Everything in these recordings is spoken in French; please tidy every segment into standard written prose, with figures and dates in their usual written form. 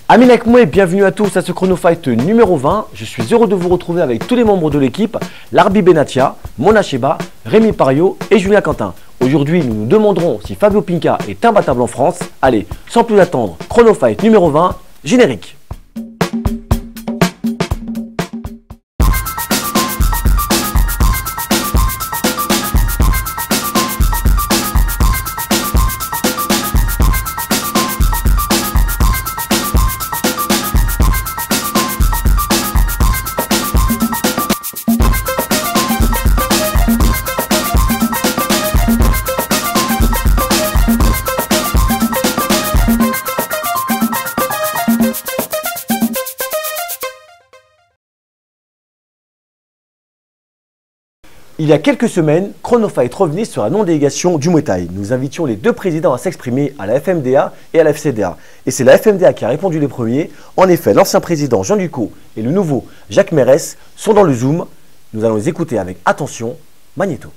Amis Nekmoué, bienvenue à tous à ce Chronofight numéro 20. Je suis heureux de vous retrouver avec tous les membres de l'équipe, Larbi Benatia, Mona Cheba, Rémi Pario et Julien Quentin. Aujourd'hui, nous nous demanderons si Fabio Pinca est imbattable en France. Allez, sans plus attendre, Chronofight numéro 20, générique. Il y a quelques semaines, Chronofight revenait sur la non-délégation du Muay Thai. Nous invitions les deux présidents à s'exprimer à la FMDA et à la FCDA. Et c'est la FMDA qui a répondu les premiers. En effet, l'ancien président Jean Ducot et le nouveau Jacques Mérès sont dans le Zoom. Nous allons les écouter avec attention. Magnéto.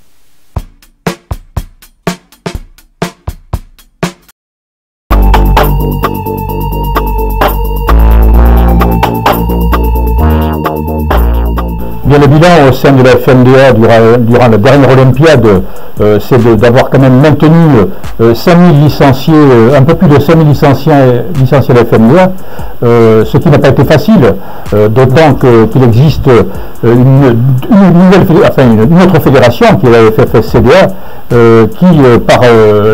Bien, le bilan au sein de la FMDA durant la dernière Olympiade, c'est d'avoir quand même maintenu 5000 licenciés, un peu plus de 5000 licenciés à la FMDA, ce qui n'a pas été facile, d'autant qu'il existe une autre fédération qui est la FFSCDA, qui, par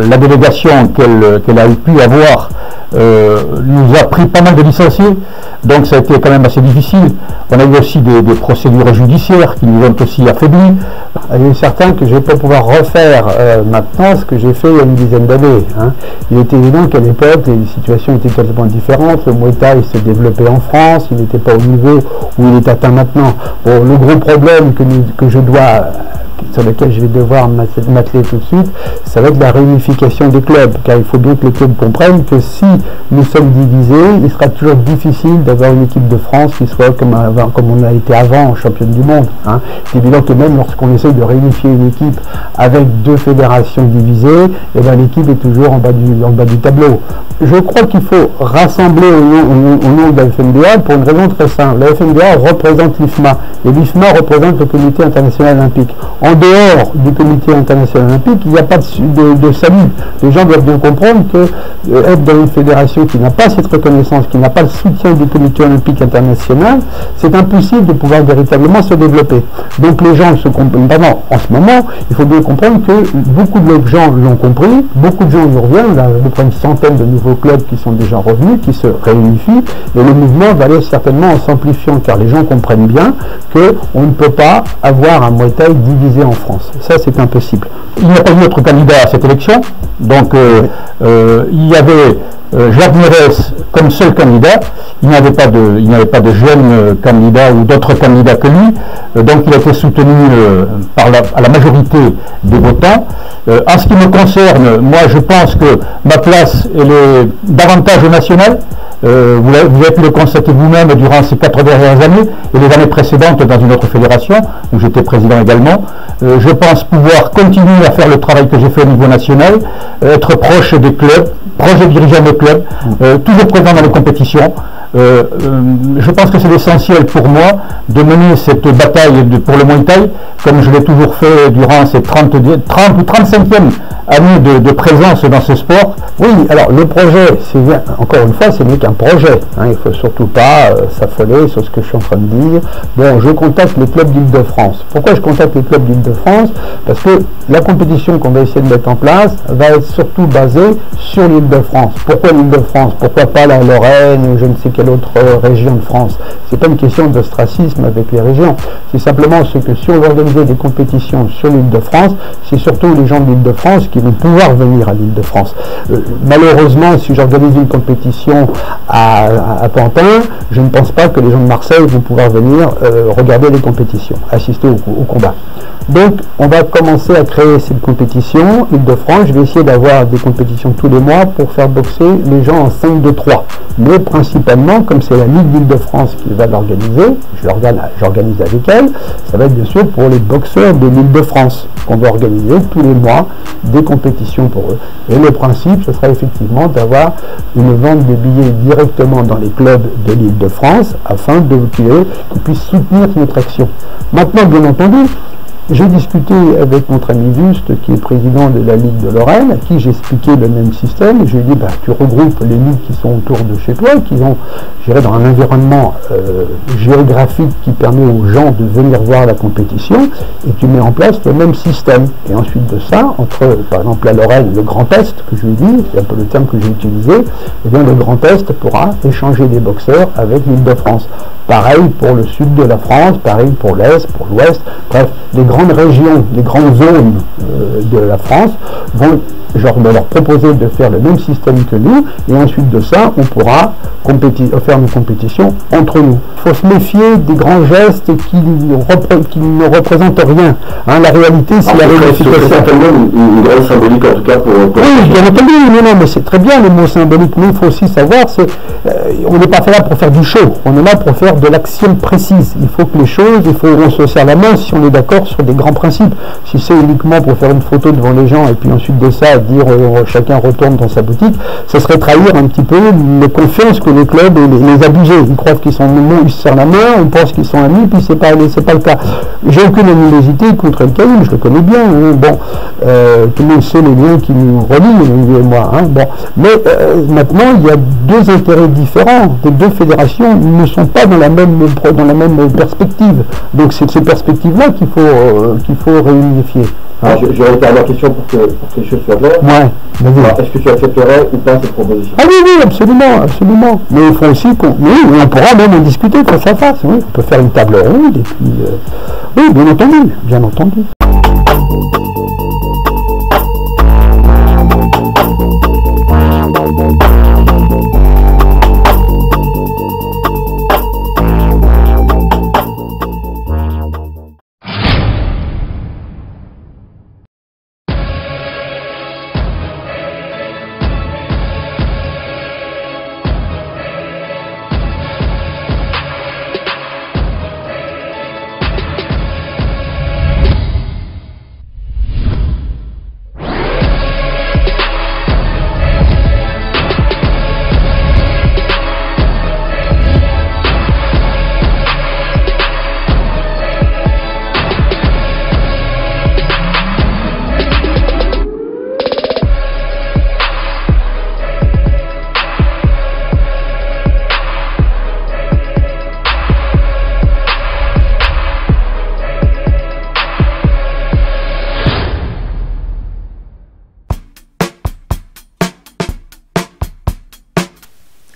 la délégation qu'elle a pu avoir, nous a pris pas mal de licenciés, donc ça a été quand même assez difficile. On a eu aussi des procédures judiciaires qui nous ont aussi affaiblis. Il est certain que je ne vais pas pouvoir refaire maintenant ce que j'ai fait il y a une dizaine d'années. Il est évident qu'à l'époque, les situations étaient totalement différentes. Le Muay Thai se développait en France, il n'était pas au niveau où il est atteint maintenant. Bon, le gros problème sur lequel je vais devoir m'atteler tout de suite, ça va être la réunification des clubs, car il faut bien que les clubs comprennent que si nous sommes divisés, il sera toujours difficile d'avoir une équipe de France qui soit comme on a été avant, championne du monde. C'est évident que même lorsqu'on essaye de réunifier une équipe avec deux fédérations divisées, l'équipe est toujours en bas du tableau. Je crois qu'il faut rassembler au nom de la FMDA pour une raison très simple. La FMDA représente l'IFMA, et l'IFMA représente le Comité international olympique. En dehors du Comité international olympique, il n'y a pas de salut. Les gens doivent bien comprendre que être dans une fédération qui n'a pas cette reconnaissance, qui n'a pas le soutien du Comité olympique international, c'est impossible de pouvoir véritablement se développer. Donc les gens se comprennent vraiment. En ce moment, il faut bien comprendre que beaucoup de gens l'ont compris, beaucoup de gens y reviennent. On a à peu près une centaine de nouveaux clubs qui sont déjà revenus, qui se réunifient, et le mouvement va aller certainement en s'amplifiant, car les gens comprennent bien qu'on ne peut pas avoir un Muay Thai divisé en France. Ça, c'est impossible. Il n'y a pas eu d'autre candidat à cette élection, donc il y avait Jacques Mérès comme seul candidat. Il n'y avait pas de jeunes candidats ou d'autres candidats que lui, donc il a été soutenu à la majorité des votants. En ce qui me concerne, moi je pense que ma place elle est davantage nationale. Vous avez pu le constater vous-même durant ces 4 dernières années et les années précédentes dans une autre fédération où j'étais président également. Je pense pouvoir continuer à faire le travail que j'ai fait au niveau national, être proche des clubs, proche des dirigeants des clubs, toujours présent dans les compétitions. Je pense que c'est essentiel pour moi de mener cette bataille pour le Muay Thai comme je l'ai toujours fait durant ces 30 ou 35e année de présence dans ce sport. Oui, alors le projet, encore une fois, ce n'est qu'un projet. Il ne faut surtout pas s'affoler sur ce que je suis en train de dire. Bon, je contacte les clubs d'Île-de-France. Pourquoi je contacte les clubs d'Île-de-France? Parce que la compétition qu'on va essayer de mettre en place va être surtout basée sur l'Île-de-France. Pourquoi l'Île-de-France? Pourquoi pas la Lorraine ou je ne sais quelle autre région de France? C'est pas une question d'ostracisme avec les régions. C'est simplement ce que si on veut organiser des compétitions sur l'Île-de-France, c'est surtout les gens de l'Île-de-France qui vont pouvoir venir à l'Île-de-France. Malheureusement, si j'organise une compétition à Pantin, je ne pense pas que les gens de Marseille vont pouvoir venir regarder les compétitions, assister au combat. Donc, on va commencer à créer cette compétition. Île-de-France, je vais essayer d'avoir des compétitions tous les mois pour faire boxer les gens en 5-2-3. Mais principalement, comme c'est la Ligue d'Île-de-France qui va l'organiser, j'organise avec elle, ça va être bien sûr pour les boxeurs de l'Île-de-France qu'on va organiser tous les mois des compétitions pour eux. Et le principe, ce sera effectivement d'avoir une vente de billets directement dans les clubs de l'Île-de-France afin qu'ils puissent soutenir notre action. Maintenant, bien entendu, j'ai discuté avec notre ami Juste, qui est président de la Ligue de Lorraine, à qui j'ai expliqué le même système. Je lui ai dit, tu regroupes les ligues qui sont autour de chez toi, qui ont, je dirais, dans un environnement géographique qui permet aux gens de venir voir la compétition, et tu mets en place le même système. Et ensuite de ça, entre, par exemple, la Lorraine, le Grand Est, que je lui ai dit, c'est un peu le terme que j'ai utilisé, et bien le Grand Est pourra échanger des boxeurs avec l'Île-de-France. Pareil pour le sud de la France, pareil pour l'Est, pour l'Ouest, bref, les grandes régions, les grandes zones de la France vont leur proposer de faire le même système que nous, et ensuite de ça, on pourra faire une compétition entre nous. Il faut se méfier des grands gestes qui ne représentent rien. Hein, la réalité, c'est la réalité. C'est certainement une grande symbolique, en tout cas pour... Oui, bien entendu, non, mais c'est très bien les mots symboliques, mais il faut aussi savoir, on n'est pas fait là pour faire du show, on est là pour faire de l'action précise. Il faut que les choses, on se serre la main si on est d'accord sur des grands principes. Si c'est uniquement pour faire une photo devant les gens et puis ensuite de ça dire chacun retourne dans sa boutique, ce serait trahir un petit peu les confiances que les clubs et les abusés. Ils croient qu'ils sont ils se serrent la main, on pense qu'ils sont amis, puis c'est pas le cas. J'ai aucune animosité contre El Kaïm, je le connais bien. Hein. Bon, tout le monde sait les liens qui nous relient, lui et moi. Hein. Bon, mais maintenant il y a deux intérêts différents. Les deux fédérations ne sont pas dans la même perspective. Donc c'est ces perspectives-là qu'il faut réunifier. Hein. J'aurais une dernière question pour que les choses soient claires. Ouais, est-ce que tu accepterais ou pas cette proposition? Ah oui, absolument. Mais il faut aussi on pourra même en discuter face à face. Oui. On peut faire une table ronde et puis... oui, bien entendu.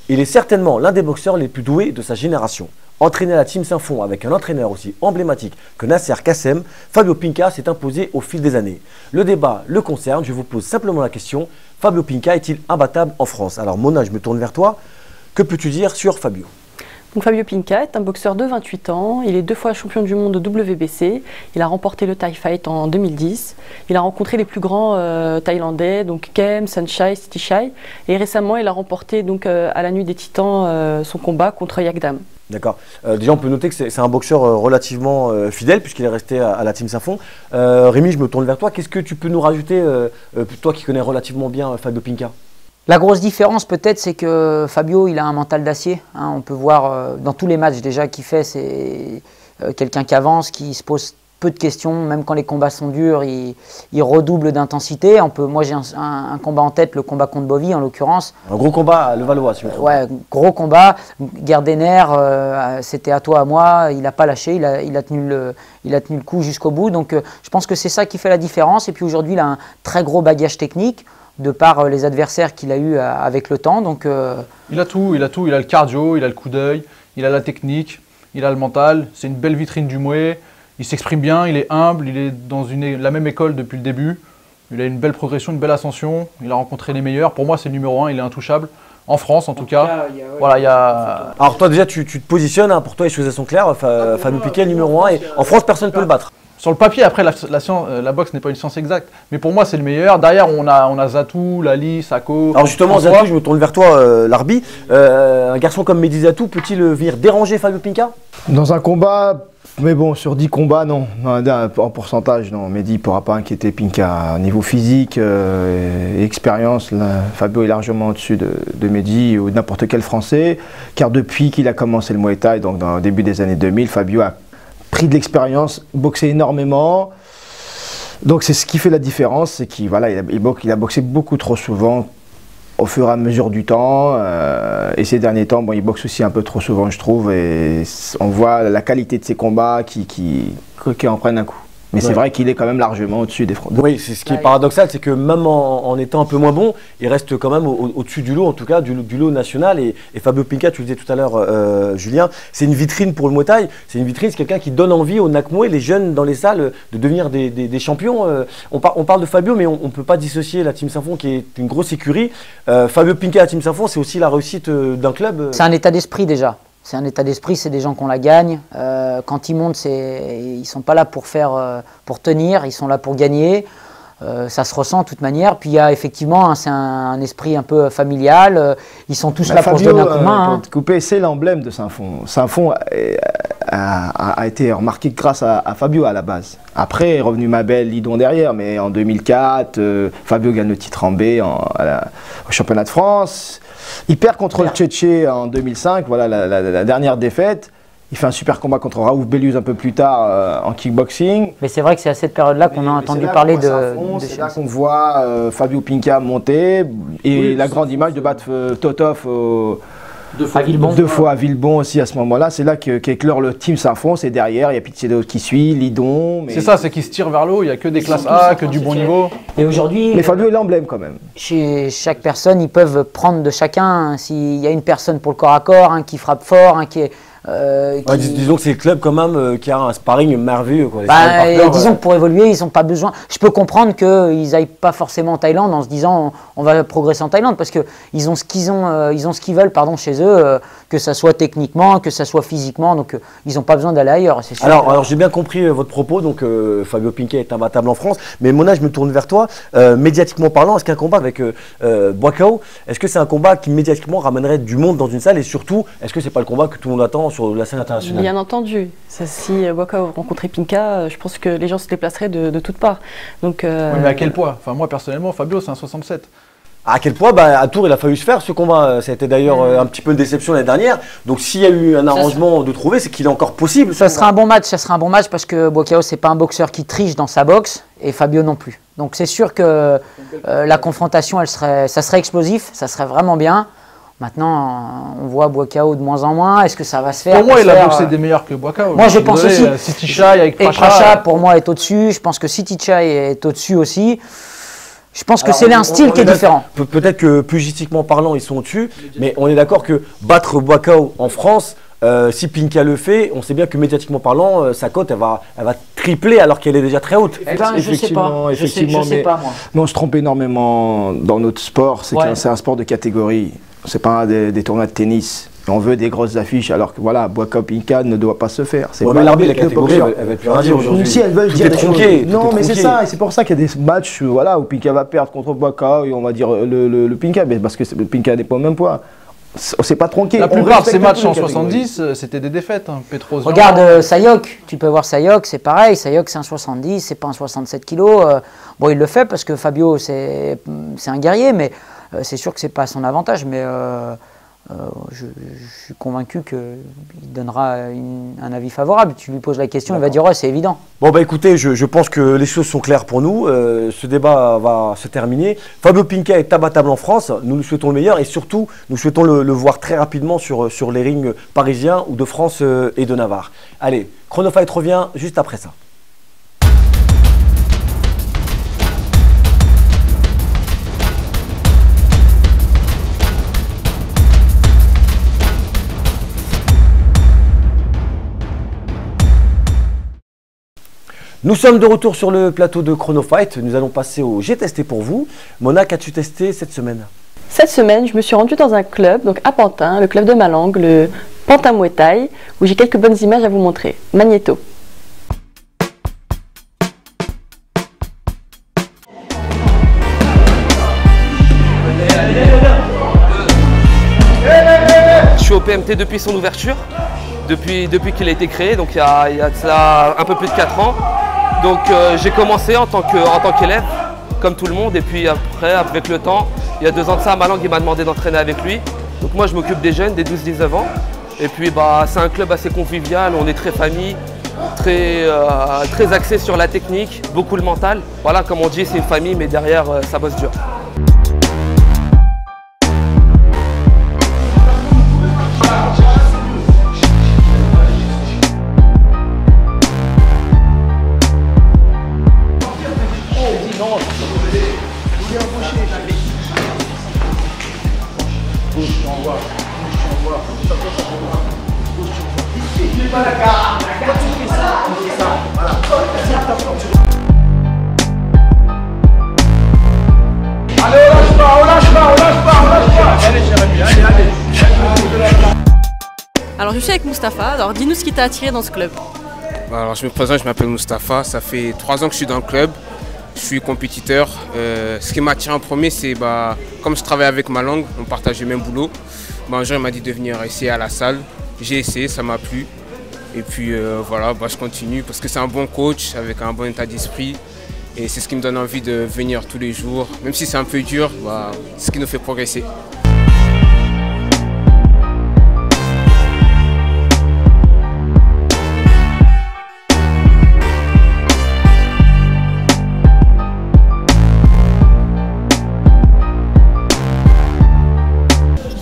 Il est certainement l'un des boxeurs les plus doués de sa génération. Entraîné à la Team Saint-Fond avec un entraîneur aussi emblématique que Nasser Kassem, Fabio Pinca s'est imposé au fil des années. Le débat le concerne, je vous pose simplement la question, Fabio Pinca est-il imbattable en France? Alors Mona, je me tourne vers toi, que peux-tu dire sur Fabio? Donc Fabio Pinca est un boxeur de 28 ans, il est 2 fois champion du monde de WBC, il a remporté le Thai Fight en 2010, il a rencontré les plus grands thaïlandais, donc Kem, Saenchai, Sithai, et récemment il a remporté donc, à la Nuit des Titans son combat contre Yagdam. D'accord. Déjà, on peut noter que c'est un boxeur relativement fidèle puisqu'il est resté à la Team Saint-Fond. Rémi, je me tourne vers toi. Qu'est-ce que tu peux nous rajouter, toi qui connais relativement bien Fabio Pinca? La grosse différence peut-être, c'est que Fabio, il a un mental d'acier. Hein, on peut voir dans tous les matchs déjà qu'il fait, c'est quelqu'un qui avance, qui se pose peu de questions, même quand les combats sont durs, il redouble d'intensité. Moi j'ai un combat en tête, le combat contre Bovy en l'occurrence. Un gros combat à Levallois, si je me trompe. Ouais, gros combat, guerre des nerfs, c'était à toi, à moi, il n'a pas lâché, il a tenu le coup jusqu'au bout. Donc je pense que c'est ça qui fait la différence. Et puis aujourd'hui, il a un très gros bagage technique, de par les adversaires qu'il a eu avec le temps. Donc, il a tout, il a le cardio, il a le coup d'œil, il a la technique, il a le mental, c'est une belle vitrine du Muay, il s'exprime bien, il est humble, il est dans la même école depuis le début. Il a une belle progression, une belle ascension. Il a rencontré les meilleurs. Pour moi, c'est le numéro 1, il est intouchable. En France, en tout cas. Voilà, il y a... Alors toi déjà, tu te positionnes, hein, pour toi les choses sont claires. Fabio Piquet numéro 1 et en France, personne ne peut le battre. Sur le papier, après, la boxe n'est pas une science exacte. Mais pour moi, c'est le meilleur. Derrière, on a Zatou, Lali, Sako. Alors justement, Zatou, je me tourne vers toi, Larbi. Un garçon comme Mehdi Zatou peut-il venir déranger Fabio Pinca? Dans un combat, mais bon, sur 10 combats, non. En pourcentage, non. Mehdi ne pourra pas inquiéter Pinca. Niveau physique et expérience, là, Fabio est largement au-dessus de Mehdi ou de n'importe quel Français. Car depuis qu'il a commencé le Muay Thai, donc dans le début des années 2000, Fabio a pris de l'expérience, boxé énormément. Donc c'est ce qui fait la différence, c'est qu'il voilà, il a boxé beaucoup trop souvent au fur et à mesure du temps. Et ces derniers temps, bon, il boxe aussi un peu trop souvent, je trouve. Et on voit la qualité de ses combats qui en prennent un coup. Mais c'est vrai qu'il est quand même largement au-dessus des Français. Oui, c'est ce qui est paradoxal, c'est que même en étant un peu moins bon, il reste quand même au-dessus du lot, en tout cas du lot national. Et Fabio Pinca, tu le disais tout à l'heure, Julien, c'est une vitrine pour le Muay Thai. C'est une vitrine, c'est quelqu'un qui donne envie aux Nakmoué, les jeunes dans les salles, de devenir des champions. On parle de Fabio, mais on ne peut pas dissocier la Team Saint-Fond, qui est une grosse écurie. Fabio Pinca, la Team Saint-Fond, c'est aussi la réussite d'un club. C'est un état d'esprit déjà. C'est un état d'esprit, c'est des gens qu'on la gagne. Quand ils montent, ils ne sont pas là pour tenir, ils sont là pour gagner. Ça se ressent de toute manière. Puis il y a effectivement, c'est un esprit un peu familial. Ils sont tous là pour se donner un coup de main. Couper, c'est l'emblème de Saint-Fond. Saint-Fond a été remarqué grâce à Fabio à la base. Après est revenu Mabel, Lidon derrière, mais en 2004, Fabio gagne le titre en B au championnat de France. Il perd contre le Tchétché en 2005, voilà la dernière défaite. Il fait un super combat contre Raouf Beluz un peu plus tard en kickboxing. Mais c'est vrai que c'est à cette période-là qu'on a entendu parler de... C'est là qu'on voit Fabio Pinca monter et la grande image de battre Totov deux fois à Villebon aussi à ce moment-là. C'est là qu'éclore le Team Saint-Fond. C'est derrière, il y a Pizzedo qui suit, Lidon. C'est ça, c'est qu'ils se tirent vers le haut. Il n'y a que des classes A, que du bon niveau. Et aujourd'hui, mais Fabio est l'emblème quand même. Chez chaque personne, ils peuvent prendre de chacun. S'il y a une personne pour le corps à corps, un qui frappe fort, un qui est... Disons que c'est le club quand même qui a un sparring merveilleux. Quoi. Disons que pour évoluer, ils n'ont pas besoin. Je peux comprendre qu'ils n'aillent pas forcément en Thaïlande en se disant on va progresser en Thaïlande parce qu'ils ont ce qu'ils veulent chez eux, que ça soit techniquement, que ça soit physiquement. Donc ils n'ont pas besoin d'aller ailleurs. C'est sûr. Alors j'ai bien compris votre propos. Donc Fabio Pinca est imbattable en France. Mais Mona, je me tourne vers toi. Médiatiquement parlant, est-ce qu'un combat avec Boakao, est-ce que c'est un combat qui médiatiquement ramènerait du monde dans une salle et surtout, est-ce que c'est pas le combat que tout le monde attend sur la scène internationale? Bien entendu. Si Boakao rencontrait Pinca, je pense que les gens se déplaceraient de toutes parts. Donc, oui, mais à quel poids? Enfin, moi, personnellement, Fabio, c'est un 67. À quel point à Tours il a fallu se faire ce combat. Ça a été d'ailleurs un petit peu une déception l'année dernière. Donc s'il y a eu un arrangement de trouver, c'est qu'il est encore possible. Ça sera un bon match. Ça sera un bon match parce que Boakao c'est pas un boxeur qui triche dans sa boxe et Fabio non plus. Donc c'est sûr que la confrontation, ça serait explosif, ça serait vraiment bien. Maintenant, on voit Boakao de moins en moins. Est-ce que ça va se faire? Pour moi, il a boxé des meilleurs que Boakao. Moi, je pense aussi. City Chai avec Pracha, pour moi, est au-dessus. Je pense que City Chai est au-dessus aussi. Je pense que c'est un style qui est différent. Peut-être que pugistiquement parlant, ils sont au-dessus, mais on est d'accord que battre Boakao en France, si Pinca le fait, on sait bien que médiatiquement parlant, sa cote, elle va tripler alors qu'elle est déjà très haute. Je sais pas. Je sais pas, moi. Mais on se trompe énormément dans notre sport. C'est un sport de catégorie. C'est pas des tournois de tennis. On veut des grosses affiches, alors que voilà, Boakao Pinca ne doit pas se faire. C'est pas l'arbitre, la catégorie, elle va plus rien dire aujourd'hui. Si, elles veulent dire des choses. Non, mais c'est ça, et c'est pour ça qu'il y a des matchs où Pinca va perdre contre Boakao et on va dire le Pinca, mais parce que le Pinca n'est pas au même poids. On s'est pas tronqué. La plupart de ces matchs en 70, c'était des défaites. Petrosian. Regarde Sayok, tu peux voir Sayok, c'est pareil. Sayok, c'est un 70, c'est pas un 67 kg. Bon, il le fait parce que Fabio, c'est un guerrier, mais c'est sûr que c'est pas à son avantage. Mais je suis convaincu qu'il donnera un avis favorable. Tu lui poses la question, il va dire ouais, c'est évident. Bon bah écoutez, je pense que les choses sont claires pour nous. Ce débat va se terminer. Fabio Pinca est imbattable en France. Nous lui souhaitons le meilleur et surtout, nous souhaitons le voir très rapidement sur les rings parisiens ou de France et de Navarre. Allez, Chronofight revient juste après ça. Nous sommes de retour sur le plateau de Chronofight. Nous allons passer au J'ai testé pour vous. Mona, qu'as-tu testé cette semaine? Cette semaine, je me suis rendue dans un club, donc à Pantin, le club de Malang, le Pantin Muay Thai, où j'ai quelques bonnes images à vous montrer. Magnéto. Je suis au PMT depuis son ouverture, depuis qu'il a été créé, donc il y a ça un peu plus de 4 ans. Donc j'ai commencé en tant qu'élève, comme tout le monde, et puis après, avec le temps, il y a 2 ans de ça, Malang il m'a demandé d'entraîner avec lui. Donc moi je m'occupe des jeunes, des 12-19 ans. Et puis c'est un club assez convivial, on est très famille, très axé sur la technique, beaucoup le mental. Voilà, comme on dit, c'est une famille, mais derrière ça bosse dur. Alors je suis avec Mustapha, alors dis-nous ce qui t'a attiré dans ce club. Alors je me présente, je m'appelle Mustapha, ça fait 3 ans que je suis dans le club, je suis compétiteur. Ce qui m'a attiré en premier, c'est comme je travaille avec Malang, on partage le même boulot. Un jour il m'a dit de venir essayer à la salle, j'ai essayé, ça m'a plu. Et puis voilà, je continue parce que c'est un bon coach avec un bon état d'esprit. Et c'est ce qui me donne envie de venir tous les jours, même si c'est un peu dur, c'est ce qui nous fait progresser.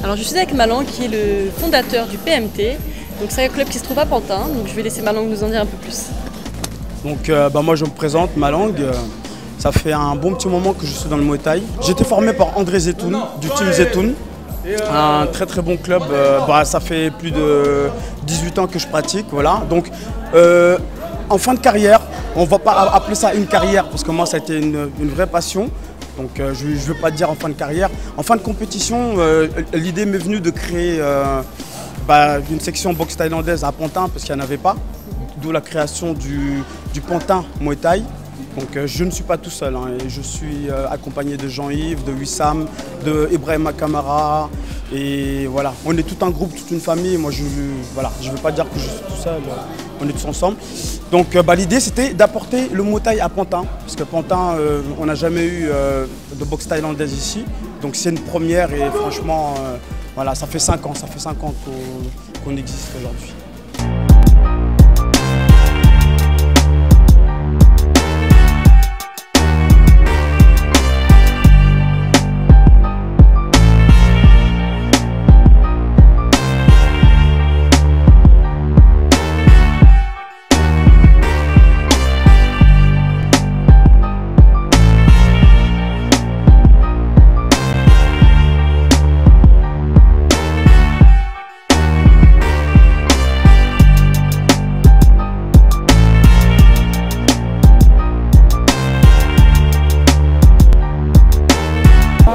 Alors je suis avec Malang qui est le fondateur du PMT, donc c'est un club qui se trouve à Pantin, donc je vais laisser Malang nous en dire un peu plus. Donc moi je me présente, Malang, ça fait un bon petit moment que je suis dans le Muay Thai. J'ai été formé par André Zetoun, du team Zetoun, un très très bon club, ça fait plus de 18 ans que je pratique, voilà. Donc en fin de carrière, on ne va pas appeler ça une carrière parce que moi ça a été une vraie passion. Donc je ne veux pas dire en fin de carrière. En fin de compétition, l'idée m'est venue de créer une section boxe thaïlandaise à Pantin parce qu'il n'y en avait pas. D'où la création du Pantin Muay Thai. Donc je ne suis pas tout seul, et je suis accompagné de Jean-Yves, de Wissam, de Ibrahim Kamara. Et voilà, on est tout un groupe, toute une famille. Moi je ne veux pas dire que je suis tout seul, on est tous ensemble. Donc l'idée c'était d'apporter le Muay Thai à Pantin. Parce que Pantin, on n'a jamais eu de boxe thaïlandaise ici. Donc c'est une première et franchement, ça fait 5 ans, qu'on existe aujourd'hui.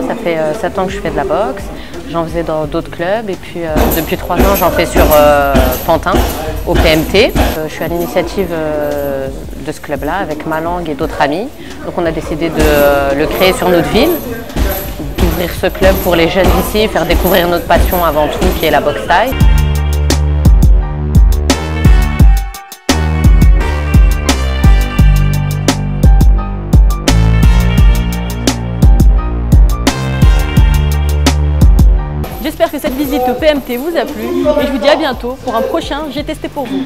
Ça fait 7 ans que je fais de la boxe, j'en faisais dans d'autres clubs et puis depuis 3 ans j'en fais sur Pantin, au PMT. Je suis à l'initiative de ce club-là avec Malang et d'autres amis. Donc on a décidé de le créer sur notre ville, d'ouvrir ce club pour les jeunes d'ici, faire découvrir notre passion avant tout qui est la boxe thaï. J'espère que cette visite au PMT vous a plu et je vous dis à bientôt pour un prochain J'ai testé pour vous.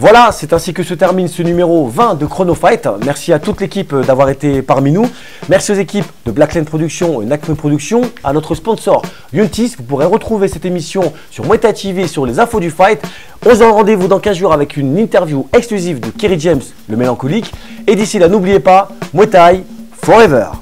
Voilà, c'est ainsi que se termine ce numéro 20 de Chronofight. Merci à toute l'équipe d'avoir été parmi nous. Merci aux équipes de Blackland Productions et Nakme Productions, à notre sponsor Yuntis. Vous pourrez retrouver cette émission sur Muay Thai TV sur les infos du fight. On se donne rendez-vous dans 15 jours avec une interview exclusive de Kerry James, le mélancolique. Et d'ici là, n'oubliez pas, Muay Thai, forever.